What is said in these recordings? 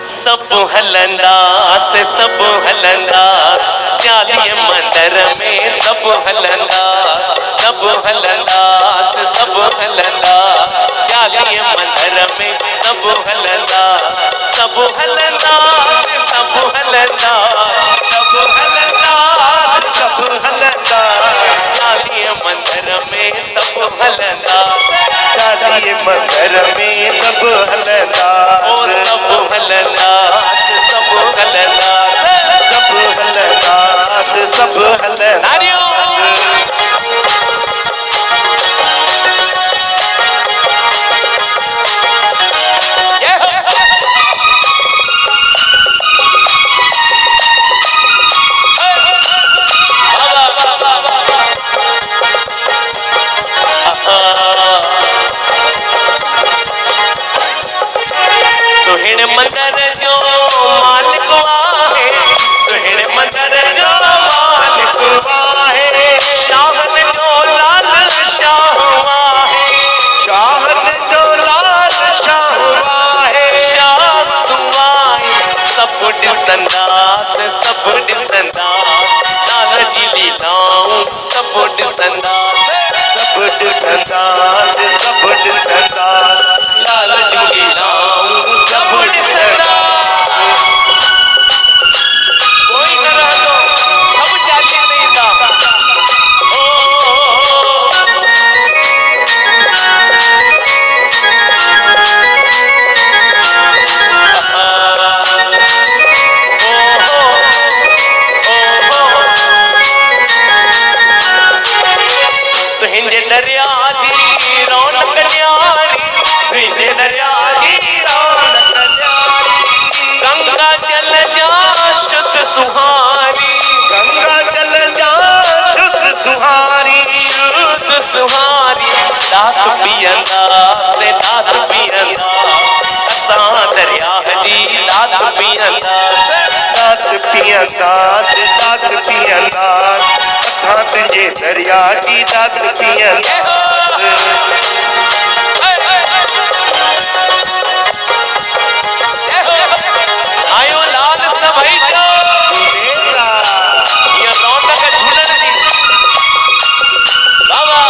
सब हलंदा से सब हलंदा चालीह मंदर में सब हलंदा से सब हलंदा चालीह मंदर में सब हलंदा से सब हलंदा सब हलंदा चालीह मंदर में सब हलंदा चालीह मंदर में सब हलंदा ओ सब हलंदा से सब हलंदा सब हलंदा सुहिण मंदर जो मालिक वाहे सुहिण मंदर जो मालिक वाहे शाहन जो लाल शाह वाहे शाहन जो लाल शाह वाहे शाह दुआए सब ॾिसंदास सब ॾिसंदास लाल जी लीलाऊं सब ॾिसंदास लाल जी लीलाऊं सब ॾिसंदास कोई न रहंदो सब चालीह ते ईंदा तुहिंजे दरिया जी रौनक न्यारी तुहिंजे दरिया जी रौनक न्यारी गंगा जल जा शुद्ध सुहारी गंगा जल जा शुद्ध सुहारी शुद्ध सुहारी दात पियंदा से दात पियंदा असां दरिया जी दात पियंदा दात पियंदा दात पियंदा असां तुंहिंजे दरिया जी दात पियंदा आयो लाल सभई जो ये रौनक झूलन जी बाबा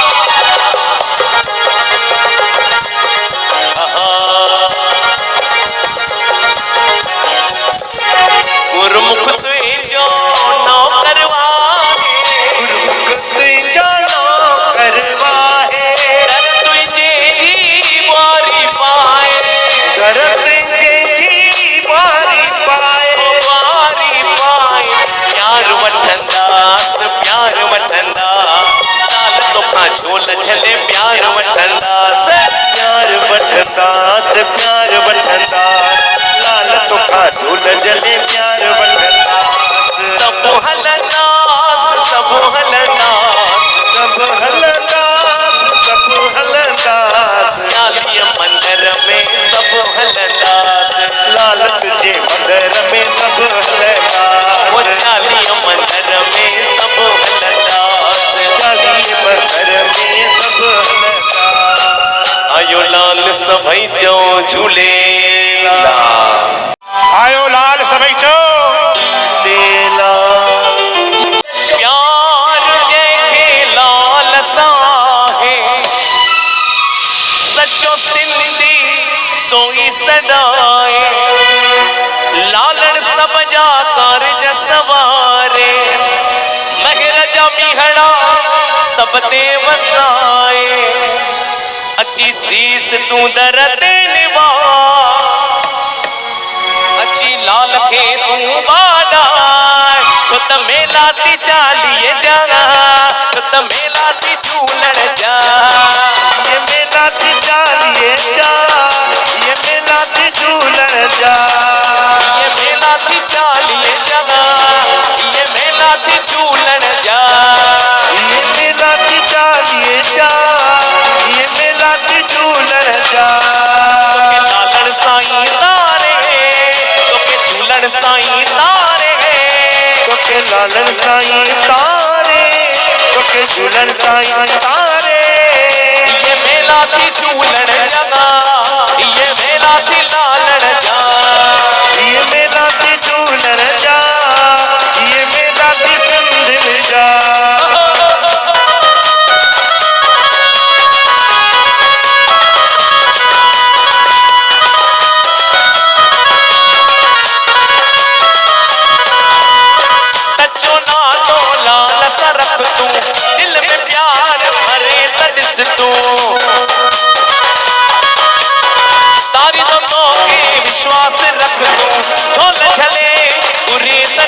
गुरुमुख तुझो नौकर वाहे गुरुमुख तुझो नौकर वाहे दर तुझे जी बारी पाए दर तुझे जी बारी पाए प्यार वठंदास प्यार वठंदा लाल तोखां झोल झले प्यार वठंदास प्यार वठंदास प्यार वठंदास लाल तोखां झोल झले प्यार वठंदास सब हलंदास सब हलंदास सब हलंदास सब हलंदास चालीह मंदर में सब हलंदास लाल तुझे मंदर में सब हलंदास वो चालीह मंदर में सब हलंदास चालीह मंदर में सब हलंदास आयो लाल सभई जो झूले आयो लाल सभई जो लेला प्यार जंहिंखे लाल सां है सचो सिंधी सोई सदाए लालण सब जा कारज सवारे महर जा मीहड़ा सब ते वसाए अची सीस तूं दर ते निवा अची लाल खे तूं बाॾाए छो त मेला थी चालीह जा छो त मेला थी झूलण जा ये मेला थी चालीह जा ये मेला थी झूलण जा ये मेला थी चालीह जा ये मेला थी झूलण जा ये मेला थी चालीह जा ये मेला थी झूलण जा लालण साईं तारे तोखे झूलण साईं तारे तोखे लालण साईं तारे तोखे झूलण साईं तारे ये मेला थी झूलण जा ये मेला थी लालण जा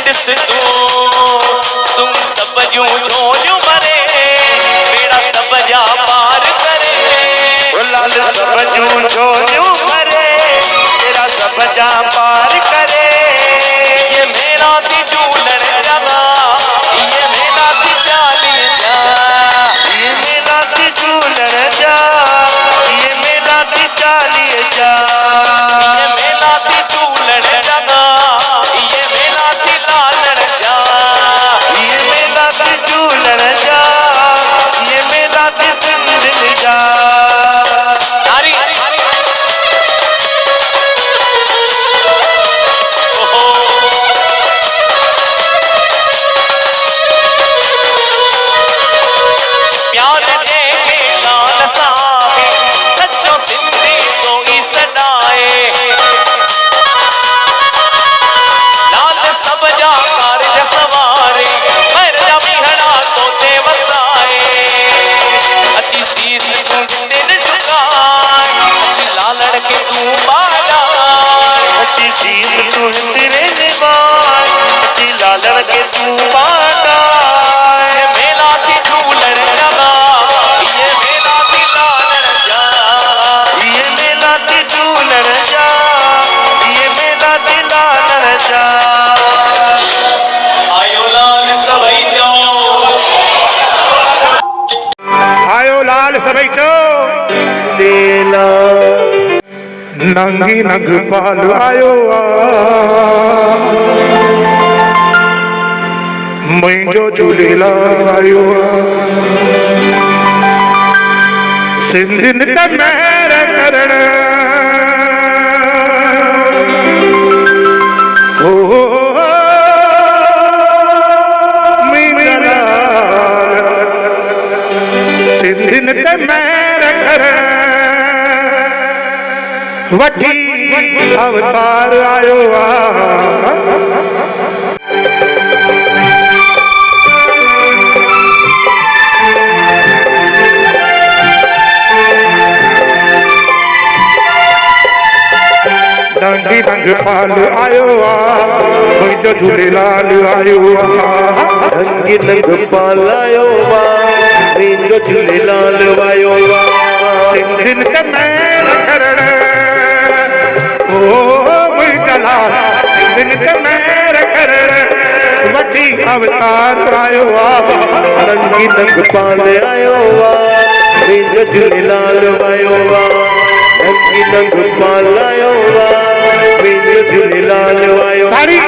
दिस तुम सब यूं झोलियों मरे बेड़ा सब जा पार करे लाल सब यूं मरे तेरा सब जा पार करे ये मेरा थी झूलण जगा ये मेरा थी चाली जा ये मेरा थी झूलण जा ये मेरा थी चाली जा ये मेरा थी झूलण जगा ये मेरा थी लालण जा ये मेरा थी झूलण जा ये मेरा थी सिंधिन जा नारी प्यार जे के लाल साहे सच्चो सिंधी सोई सदाए लाल सब जा कारज सवारे मर जा बिहड़ा तोते वसाए अच्छी सीस तू दिन झुकाए अच्छी लालड़ के तू बाड़ाए अच्छी सीस तू तेरे निवार अच्छी लालड़ के तू बाटा ये मेला थी झूलण जगा ये मेला थी लालड़ जा ये मेला थी झूलण जा ये मेला थी लालण जा आयो लाल सभई जाओ आयो लाल सभई चो लेला नंगी नंग पाल आयो मुंहिंजो झूलेलाल आयो सिंधिन त महर करण ओ मुंहिंजा लाल सिंधिन त महर करण वठी अवतार आयो नंगी नंग पाल आयो मुंहिंजो झूलेलाल आयो नंगी नंग पाल आयो मुंहिंजो झूलेलाल आयो सिंधिन त महर करण ओ मुंहिंजा लाल सिंधिन त महर करण वठी अवतार आयो नंगी नंग पाल आयो मुंहिंजो झूलेलाल आयो नंगी नंग पाल आयो मुंहिंजो झूलेलाल आयो तारी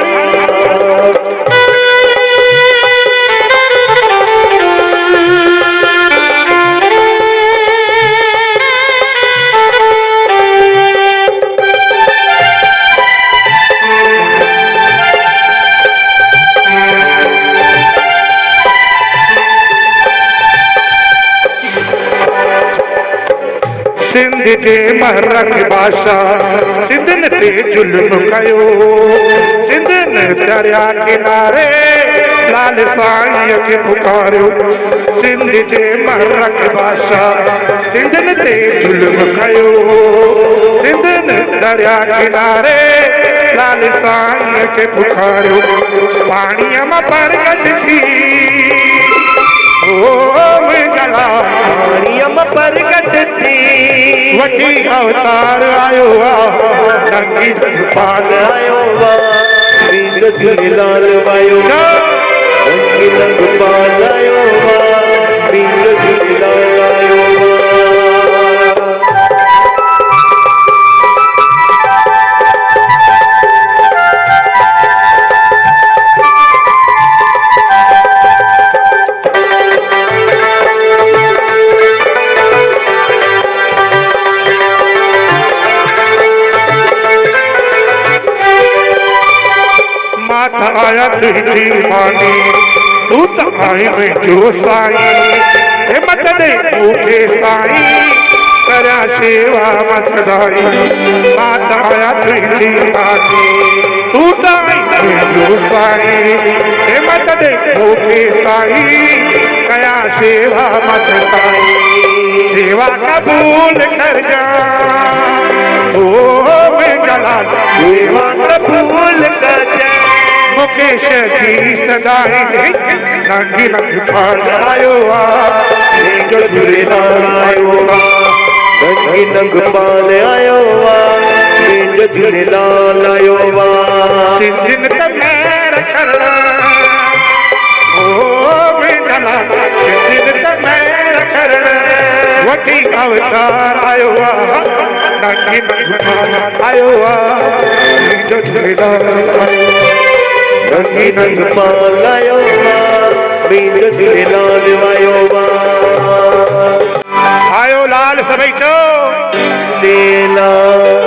सिंध जे महरक भाषा सिंधन ते जुल्म कयो सिंधन दरिया किनारे लाल साईं खे पुकारियो सिंध जे महरक भाषा सिंधन ते जुल्म कयो सिंधन दरिया किनारे लाल साईं खे पुकारियो पाणीअ मां परगट थी ओ मुंहिंजा लाल पाणीअ मां परगट थी वठी अवतार आयो नंगी पाल आयो मुंहिंजो झूलेलाल आयो नंगी नंग पाल आयो मुंहिंजो झूलेलाल आयो माता आया तुझी मानी तू त आई मुंहिंजो साईं हिम्मत ॾे मूंखे साईं करियां शेवा मां सदाई माता आया तुझी मानी तू त आई मुंहिंजो साईं हिम्मत ॾे मूंखे साईं करियां शेवा मां सदाई सेवा कबूल करजा ओ मुंहिंजा लाल सेवा कबूल करजा मुकेश जी सदाई नंगी नंग पाल आयो मुंहिंजो झूलेलाल आयो नंगी नंग पाल आयो मुंहिंजो झूलेलाल आयो सिंधियुनि त मेर कर ओ मुंहिंजा लाल सिंधियुनि त मेर कर वठी अवतार आयो नंगी नंग पाल आयो मुंहिंजो झूलेलाल आयो नंगी नंग पाल आयो मुंहिंजो झूलेलाल आयो आयो लाल सभई चओ झूलेलाल